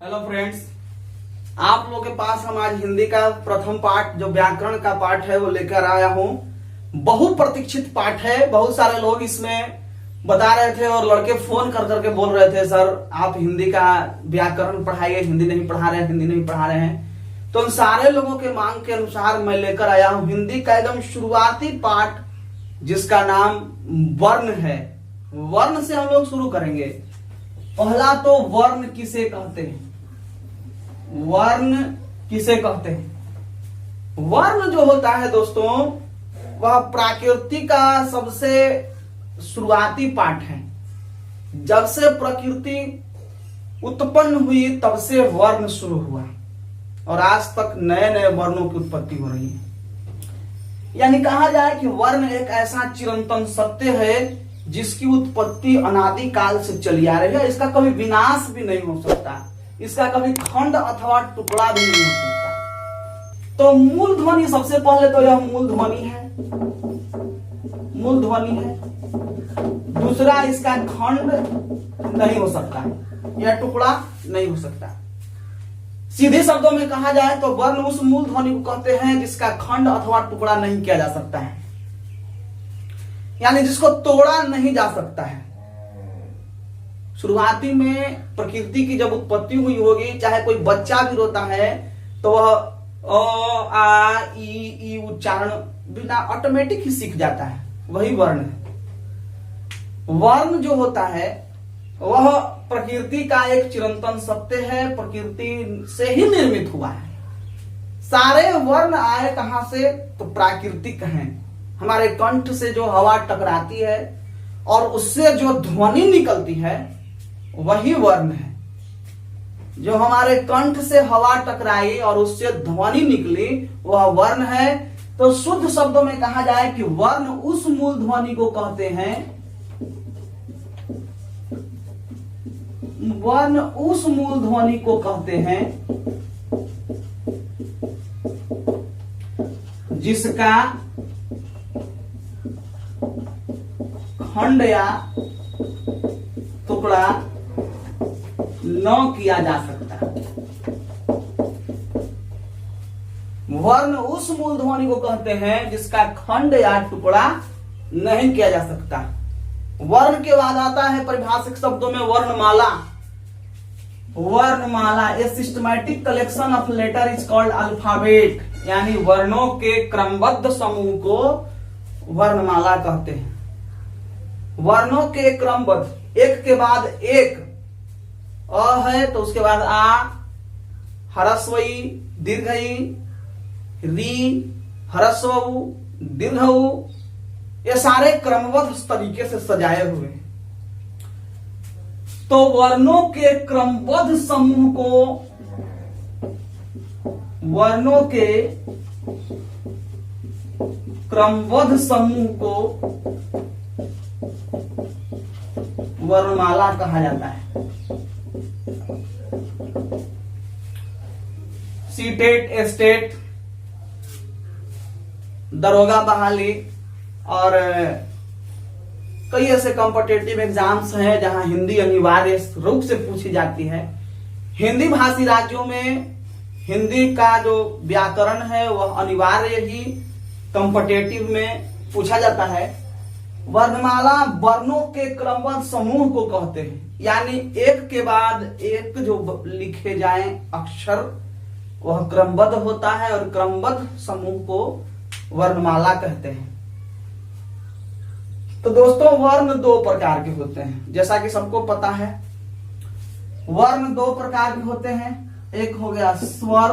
Hello friends, आप लोगों के पास हम आज हिंदी का प्रथम पाठ जो व्याकरण का पाठ है वो लेकर आया हूं। बहुप्रतीक्षित पाठ है। बहुत सारे लोग इसमें बता रहे थे और लड़के फोन कर करके बोल रहे थे, सर आप हिंदी का व्याकरण पढ़ाइए, हिंदी नहीं पढ़ा रहे हैं, हिंदी नहीं पढ़ा रहे हैं। तो उन सारे लोगों के मांग के अनुसार मैं लेकर आया हूं हिंदी का एकदम शुरुआती पाठ जिसका नाम वर्ण है। वर्ण से हम लोग शुरू करेंगे। पहला तो वर्ण किसे कहते हैं? वर्ण किसे कहते हैं? वर्ण जो होता है दोस्तों, वह प्रकृति का सबसे शुरुआती पाठ है। जब से प्रकृति उत्पन्न हुई तब से वर्ण शुरू हुआ और आज तक नए नए वर्णों की उत्पत्ति हो रही है। यानी कहा जाए कि वर्ण एक ऐसा चिरंतन सत्य है जिसकी उत्पत्ति अनादि काल से चली आ रही है। इसका कभी विनाश भी नहीं हो सकता, इसका कभी खंड अथवा टुकड़ा भी नहीं हो सकता। तो मूल ध्वनि, सबसे पहले तो यह मूल ध्वनि है, मूल ध्वनि है। दूसरा, इसका खंड नहीं हो सकता, यह टुकड़ा नहीं हो सकता। सीधे शब्दों में कहा जाए तो वर्ण उस मूल ध्वनि को कहते हैं जिसका खंड अथवा टुकड़ा नहीं किया जा सकता है, यानी जिसको तोड़ा नहीं जा सकता है। शुरुआती में प्रकृति की जब उत्पत्ति हुई होगी, चाहे कोई बच्चा भी रोता है तो वह अ आ ई उच्चारण बिना ऑटोमेटिक ही सीख जाता है, वही वर्ण है। वर्ण जो होता है वह प्रकृति का एक चिरंतन सत्य है, प्रकृति से ही निर्मित हुआ है। सारे वर्ण आए कहां से? तो प्राकृतिक हैं। हमारे कंठ से जो हवा टकराती है और उससे जो ध्वनि निकलती है वही वर्ण है। जो हमारे कंठ से हवा टकराई और उससे ध्वनि निकली वह वर्ण है। तो शुद्ध शब्दों में कहा जाए कि वर्ण उस मूल ध्वनि को कहते हैं, वर्ण उस मूल ध्वनि को कहते हैं जिसका खंड या टुकड़ा न किया जा सकता। वर्ण उस मूल ध्वनि को कहते हैं जिसका खंड या टुकड़ा नहीं किया जा सकता। वर्ण के बाद आता है परिभाषिक शब्दों में वर्णमाला। वर्णमाला, a systematic collection of letter is called alphabet, यानी वर्णों के क्रमबद्ध समूह को वर्णमाला कहते हैं। वर्णों के क्रमबद्ध, एक के बाद एक, अ है तो उसके बाद आ, ह्रस्व ई, दीर्घ ई, री, ह्रस्व उ, दीर्घ उ, ये सारे क्रमबद्ध तरीके से सजाए हुए हैं। तो वर्णों के क्रमबद्ध समूह को, वर्णों के क्रमबद्ध समूह को वर्णमाला कहा जाता है। सीटेट, एस्टेट, दरोगा बहाली और कई ऐसे कॉम्पिटिटिव एग्जाम्स हैं जहां हिंदी अनिवार्य रूप से पूछी जाती है। हिंदी भाषी राज्यों में हिंदी का जो व्याकरण है वह अनिवार्य ही कॉम्पिटिटिव में पूछा जाता है। वर्णमाला वर्णों के क्रमबद्ध समूह को कहते हैं, यानी एक के बाद एक जो लिखे जाएं अक्षर वह क्रमबद्ध होता है और क्रमबद्ध समूह को वर्णमाला कहते हैं। तो दोस्तों, वर्ण दो प्रकार के होते हैं, जैसा कि सबको पता है। वर्ण दो प्रकार के होते हैं, एक हो गया स्वर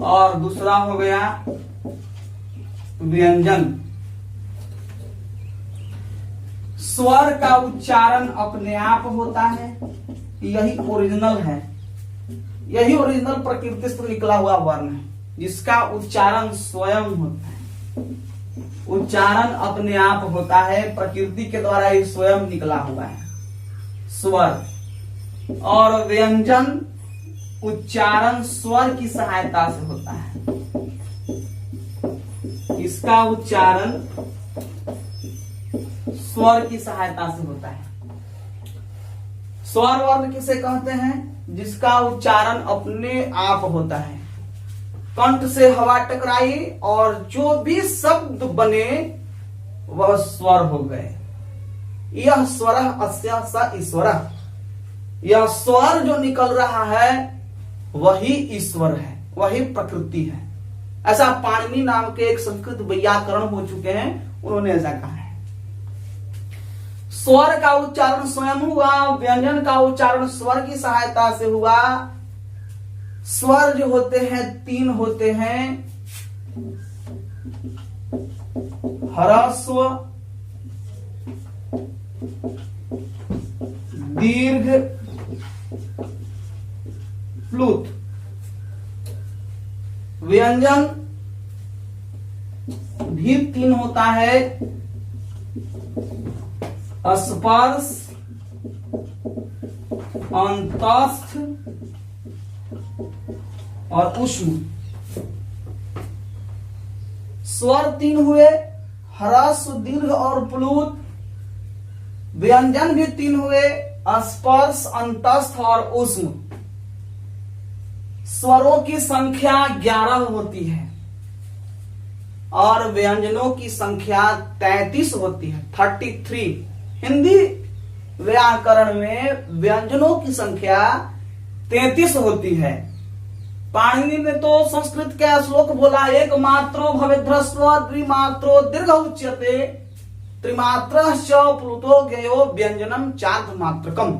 और दूसरा हो गया व्यंजन। स्वर का उच्चारण अपने आप होता है, यही ओरिजिनल है, यही ओरिजिनल प्रकृति से निकला हुआ वर्ण है, जिसका उच्चारण स्वयं होता है। उच्चारण अपने आप होता है, प्रकृति के द्वारा ही स्वयं निकला हुआ है स्वर। और व्यंजन उच्चारण स्वर की सहायता से होता है, इसका उच्चारण स्वर की सहायता से होता है। स्वर वर्ण किसे कहते हैं? जिसका उच्चारण अपने आप होता है, कंठ से हवा टकराई और जो भी शब्द बने वह स्वर हो गए। यह स्वर अस्य स ईश्वर, यह स्वर जो निकल रहा है वही ईश्वर है, वही प्रकृति है। ऐसा पाणिनि नाम के एक संस्कृत व्याकरण हो चुके हैं, उन्होंने ऐसा कहा है। स्वर का उच्चारण स्वयं हुआ, व्यंजन का उच्चारण स्वर की सहायता से हुआ। स्वर जो होते हैं 3 होते हैं, ह्रस्व, दीर्घ, प्लुत। व्यंजन भी 3 होता है, स्पर्श, अंतस्थ और ऊष्म। स्वर 3 हुए, ह्रस्व, दीर्घ और प्लुत। व्यंजन भी 3 हुए, स्पर्श, अंतस्थ और ऊष्म। स्वरों की संख्या 11 होती है और व्यंजनों की संख्या 33 होती है, 33। हिंदी व्याकरण में व्यंजनों की संख्या 33 होती है। पाणिनि ने तो संस्कृत का श्लोक बोला, एक मात्रो भवेद्रस्व द्विमात्रो दीर्घ उच्यते त्रिमात्रश्च प्लुतो ज्ञेयो व्यंजनम चार्ध मात्रकम।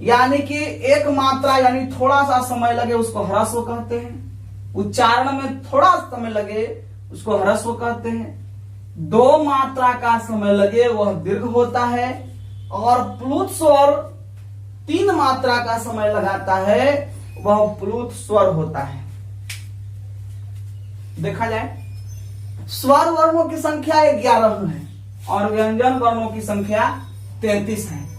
यानी कि एक मात्रा यानी थोड़ा सा समय लगे उसको ह्रस्व कहते हैं, उच्चारण में थोड़ा समय लगे उसको ह्रस्व कहते हैं। 2 मात्रा का समय लगे वह दीर्घ होता है, और प्लुत स्वर 3 मात्रा का समय लगाता है वह प्लुत स्वर होता है। देखा जाए, स्वर वर्णों की संख्या 11 है और व्यंजन वर्णों की संख्या 33 है।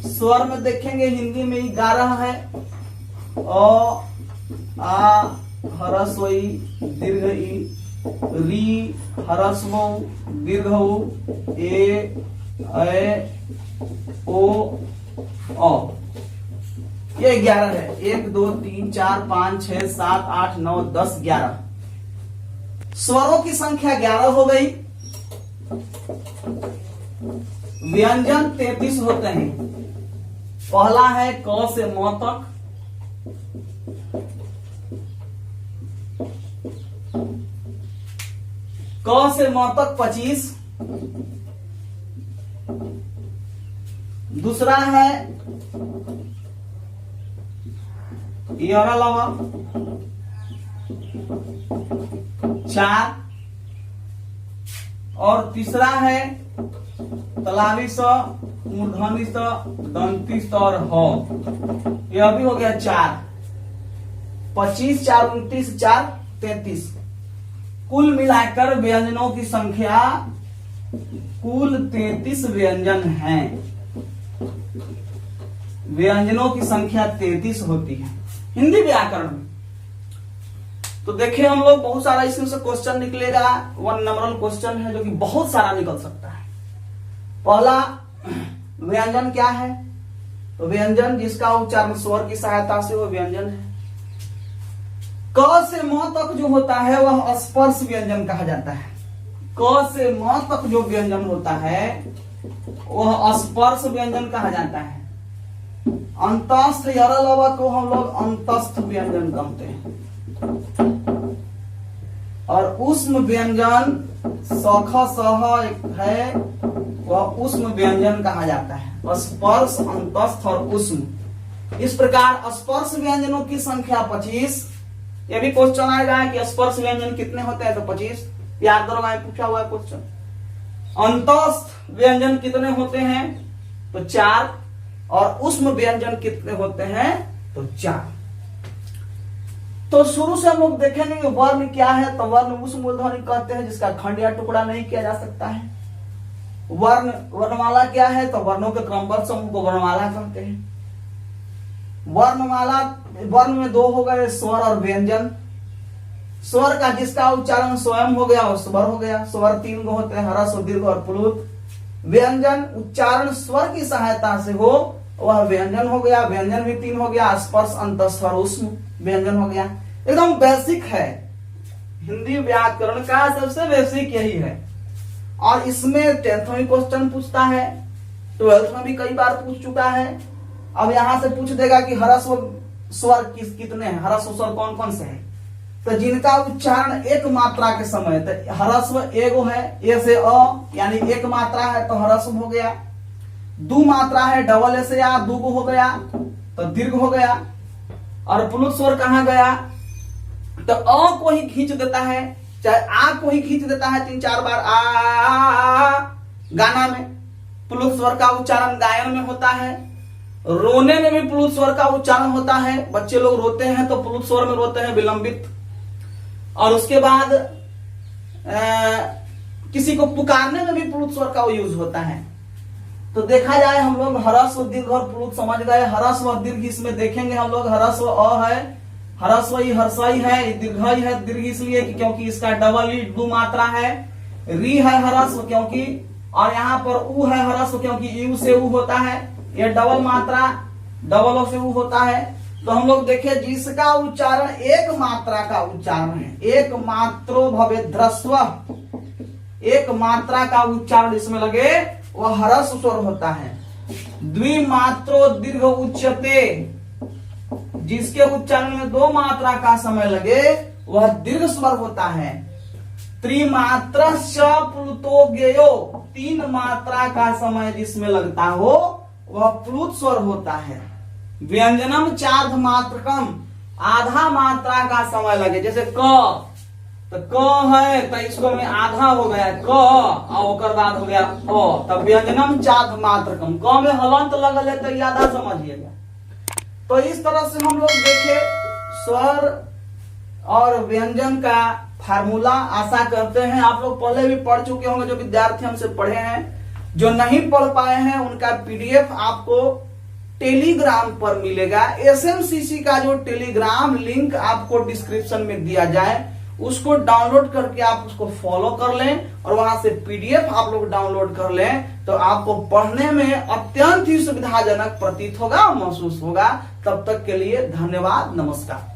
स्वर में देखेंगे हिंदी में 11 है, अ, आ, ह्रस्व ई, दीर्घ ई, री, ह्रस्व दीर्घ उ, ए, ओ, औ। ये 11 है। 1 2 3 4 5 6 7 8 9 10 11 स्वरों की संख्या 11 हो गई। व्यंजन 33 होते हैं। पहला है क से म तक, क से म तक 25। दूसरा है यरा लवा 4, और तीसरा है तलावी स, मूर्धनी स, दंती स और ह। यह भी हो गया 4। 25 4 29 4 33। कुल मिलाकर व्यंजनों की संख्या कुल 33 व्यंजन हैं। व्यंजनों की संख्या 33 होती है हिंदी व्याकरण में। तो देखिए हम लोग बहुत सारा इसमें से क्वेश्चन निकलेगा। 1 नंबरल क्वेश्चन है जो कि बहुत सारा निकल सकता है। पहला, व्यंजन क्या है? तो व्यंजन जिसका उच्चारण स्वर की सहायता से वो व्यंजन है। क से म तक जो होता है वह स्पर्श व्यंजन कहा जाता है। क से म तक जो व्यंजन होता है वह स्पर्श व्यंजन कहा जाता है। अंतस्थ यरलवा को हम लोग अंतस्थ व्यंजन कहते हैं। और उष्म व्यंजन सख सह एक है, वह उष्म व्यंजन कहा जाता है। स्पर्श, अंतस्थ और उष्म। इस प्रकार स्पर्श व्यंजनों की संख्या 25। यह भी क्वेश्चन आएगा कि स्पर्श व्यंजन कितने होते हैं, तो 25 याद दरोगा में पूछा हुआ है क्वेश्चन। अंतस्थ व्यंजन कितने होते हैं, तो 4, और उष्म व्यंजन कितने होते हैं, तो 4। तो शुरू से हम लोग देखेंगे कि वर्ण क्या है। तो वर्ण उस मूलध्वनि कहते हैं जिसका खंड या टुकड़ा नहीं किया जा सकता है। वर्ण, वर्णमाला क्या है, तो वर्णों के क्रमबद्ध समूह को वर्णमाला कहते हैं। वर्णमाला, वर्ण में 2 हो गए, स्वर और व्यंजन। स्वर का जिसका उच्चारण स्वयं हो गया वो स्वर हो गया। स्वर 3 होते हैं, ह्रस्व, दीर्घ और प्लुत। व्यंजन उच्चारण स्वर की सहायता से हो वह व्यंजन हो गया। व्यंजन भी 3 हो गया, स्पर्श अंत स्वर ऊष्म व्यंजन हो गया। एकदम बेसिक है, हिंदी व्याकरण का सबसे बेसिक यही है। और इसमें 10th में भी क्वेश्चन पूछता है, 12th में भी कई बार पूछ चुका है। अब यहां से पूछ देगा कि ह्रस्व स्वर कितने हैं, ह्रस्व स्वर कौन कौन से हैं। तो जिनका उच्चारण एक मात्रा के समय, तो ह्रस्व एगो है, ए से अ, यानी एक मात्रा है तो ह्रस्व हो गया। दो मात्रा है, डबल ए से आ, दूगो हो गया तो दीर्घ हो गया। और प्लुत स्वर कहां गया, तो अ को ही खींच देता है, चाहे आ को ही खींच देता है 3-4 बार आ गाना में। प्लुत स्वर का उच्चारण गायन में होता है। रोने में भी प्लुत स्वर का उच्चारण होता है, बच्चे लोग रोते हैं तो प्लुत स्वर में रोते हैं, विलंबित। और उसके बाद किसी को पुकारने में भी प्लुत स्वर का यूज होता है। तो देखा जाए हम लोग ह्रस्व दीर्घ और प्लुत समझ गए। ह्रस्व और दीर्घ इसमें देखेंगे हम लोग। ह्रस्व अ है, ह्रस्व हर्षई है, दीर्घई है। दीर्घ इसलिए कि क्योंकि इसका डबल ई 2 मात्रा है। री है ह्रस्व क्योंकि, और यहाँ पर उ है ह्रस्व क्योंकि यू से उ होता है, ये डबल मात्रा, डबल ओ से उ होता है। तो हम लोग देखें जिसका उच्चारण एक मात्रा का उच्चारण है, एक मात्रो भवे ध्रस्व, एक मात्रा का उच्चारण इसमें लगे वह ह्रस्व स्वर होता है। द्विमात्रो दीर्घ उच्यते, जिसके उच्चारण में 2 मात्रा का समय लगे वह दीर्घ स्वर होता है। त्रिमात्र प्लुतो गेयो, 3 मात्रा का समय जिसमें लगता हो वह प्लुत स्वर होता है। व्यंजनम चार्ध मात्रकम, आधा मात्रा का समय लगे, जैसे क, तो क है तो इसको में आधा हो गया क, और ओकर बाद हो गया अ, तब व्यंजनम चार्ध मात्रकम। क में हलंत लगल है तो ये आधा समझिएगा। तो इस तरह से हम लोग देखे स्वर और व्यंजन का फार्मूला। आशा करते हैं आप लोग पहले भी पढ़ चुके होंगे, जो विद्यार्थी हमसे पढ़े हैं। जो नहीं पढ़ पाए हैं उनका पीडीएफ आपको टेलीग्राम पर मिलेगा। एसएमसीसी का जो टेलीग्राम लिंक आपको डिस्क्रिप्शन में दिया जाए, उसको डाउनलोड करके आप उसको फॉलो कर लें और वहां से पीडीएफ आप लोग डाउनलोड कर लें, तो आपको पढ़ने में अत्यंत ही सुविधाजनक प्रतीत होगा, महसूस होगा। तब तक के लिए धन्यवाद, नमस्कार।